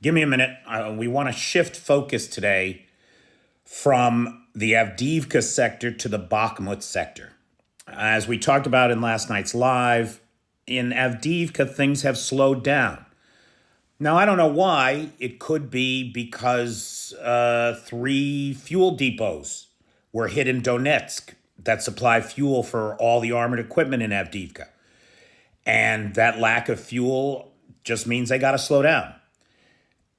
Give me a minute. We want to shift focus today from the Avdiivka sector to the Bakhmut sector. As we talked about in last night's live, in Avdiivka, things have slowed down. Now, I don't know why. It could be because 3 fuel depots were hit in Donetsk that supply fuel for all the armored equipment in Avdiivka. And that lack of fuel just means they got to slow down.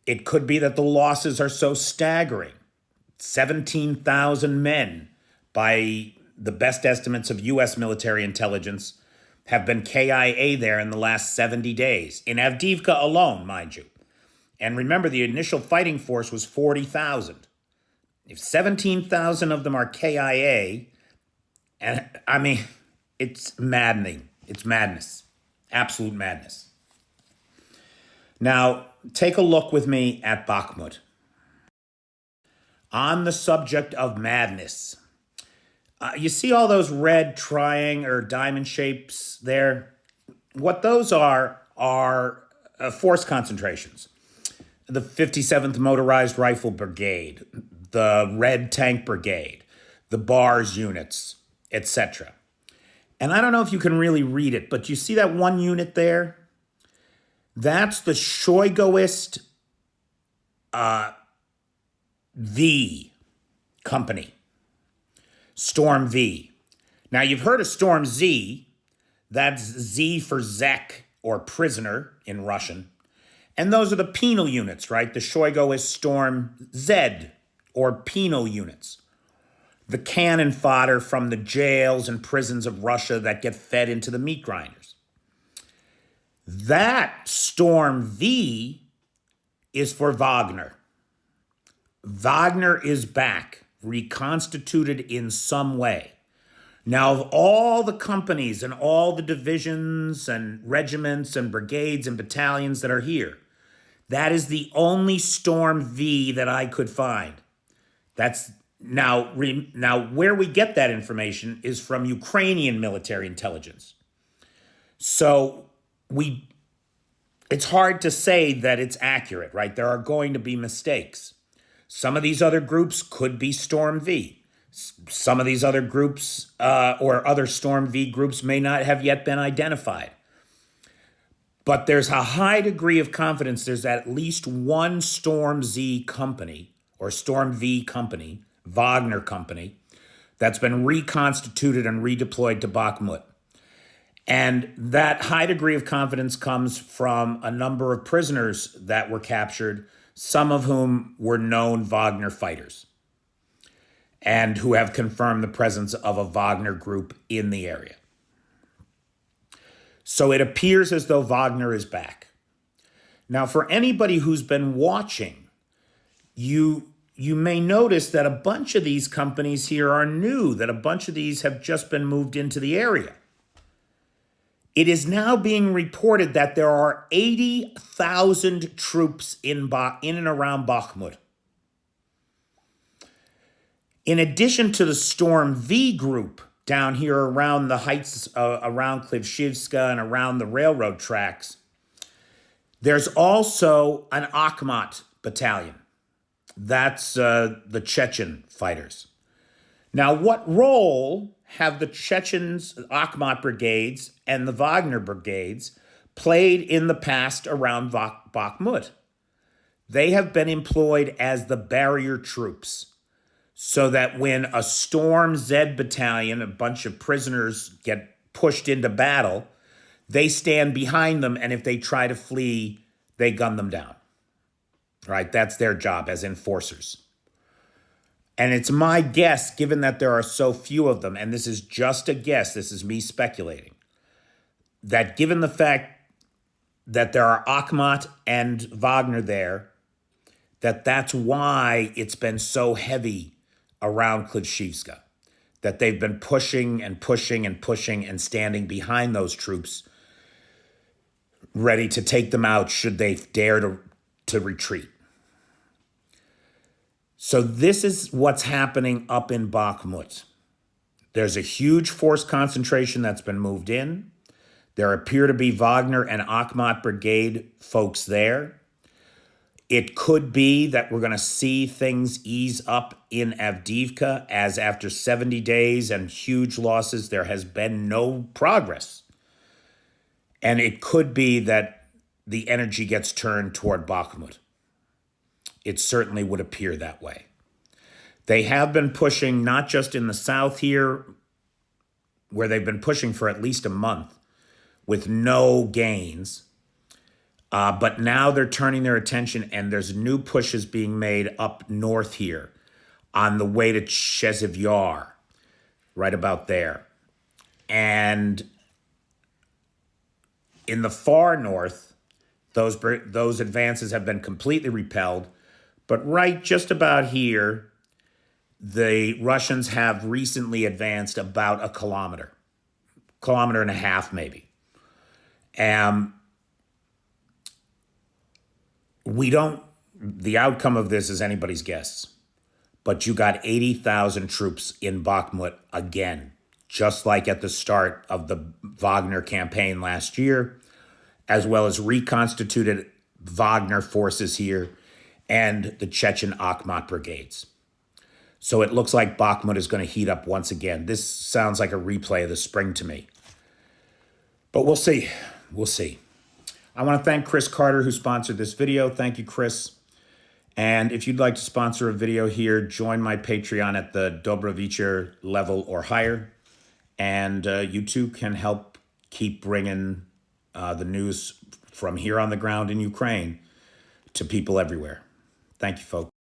It could be that the losses are so staggering. 17,000 men, by the best estimates of U.S. military intelligence, have been KIA there in the last 70 days. In Avdiivka alone, mind you. And remember, the initial fighting force was 40,000. If 17,000 of them are KIA, and I mean, it's maddening. It's madness. Absolute madness. Now, take a look with me at Bakhmut. On the subject of madness, you see all those red triangle or diamond shapes there? What those are force concentrations. The 57th Motorized Rifle Brigade, the Red Tank Brigade, the BARS units, etc. And I don't know if you can really read it, but you see that one unit there? That's the Shoigoist V company. Storm V. Now, you've heard of Storm Z. That's Z for Zek, or prisoner in Russian. And those are the penal units, right? The Shoigoist Storm Z, or penal units. The cannon fodder from the jails and prisons of Russia that get fed into the meat grinders. That Storm V is for Wagner. Wagner is back, reconstituted in some way. Now, of all the companies and all the divisions and regiments and brigades and battalions that are here, that is the only Storm V that I could find. That's now where we get that information is from Ukrainian military intelligence. So it's hard to say that it's accurate, right? There are going to be mistakes. Some of these other groups could be Storm V. Some of these other groups or other Storm V groups may not have yet been identified. But there's a high degree of confidence there's at least one Storm Z company or Storm V company, Wagner company, that's been reconstituted and redeployed to Bakhmut. And that high degree of confidence comes from a number of prisoners that were captured, some of whom were known Wagner fighters and who have confirmed the presence of a Wagner group in the area. So it appears as though Wagner is back. Now, for anybody who's been watching, you may notice that a bunch of these companies here are new, that a bunch of these have just been moved into the area. It is now being reported that there are 80,000 troops in and around Bakhmut. In addition to the Storm V group down here around the heights, around Klivshivska and around the railroad tracks, there's also an Akhmat battalion. That's the Chechen fighters. Now, what role have the Chechens, Akhmat brigades, and the Wagner brigades played in the past around Bakhmut? They have been employed as the barrier troops, so that when a Storm Z battalion, a bunch of prisoners, get pushed into battle, they stand behind them, and if they try to flee, they gun them down. Right? That's their job as enforcers. And it's my guess, given that there are so few of them, and this is just a guess, this is me speculating, that given the fact that there are Akhmat and Wagner there, that's why it's been so heavy around Klivshivska, that they've been pushing and pushing and pushing and standing behind those troops, ready to take them out should they dare to retreat. So this is what's happening up in Bakhmut. There's a huge force concentration that's been moved in. There appear to be Wagner and Akhmat brigade folks there. It could be that we're going to see things ease up in Avdiivka, as after 70 days and huge losses, there has been no progress. And it could be that the energy gets turned toward Bakhmut. It certainly would appear that way. They have been pushing, not just in the south here, where they've been pushing for at least a month with no gains. But now they're turning their attention, and there's new pushes being made up north here on the way to Cheziv Yar, right about there. And in the far north, those advances have been completely repelled. But right just about here, the Russians have recently advanced about a kilometer and a half maybe. The outcome of this is anybody's guess. But you got 80,000 troops in Bakhmut again, just like at the start of the Wagner campaign last year, as well as reconstituted Wagner forces here and the Chechen Akhmat brigades. So it looks like Bakhmut is going to heat up once again. This sounds like a replay of the spring to me. But we'll see. We'll see. I want to thank Chris Carter, who sponsored this video. Thank you, Chris. And if you'd like to sponsor a video here, join my Patreon at the Dobrovicher level or higher. And you too can help keep bringing the news from here on the ground in Ukraine to people everywhere. Thank you, folks.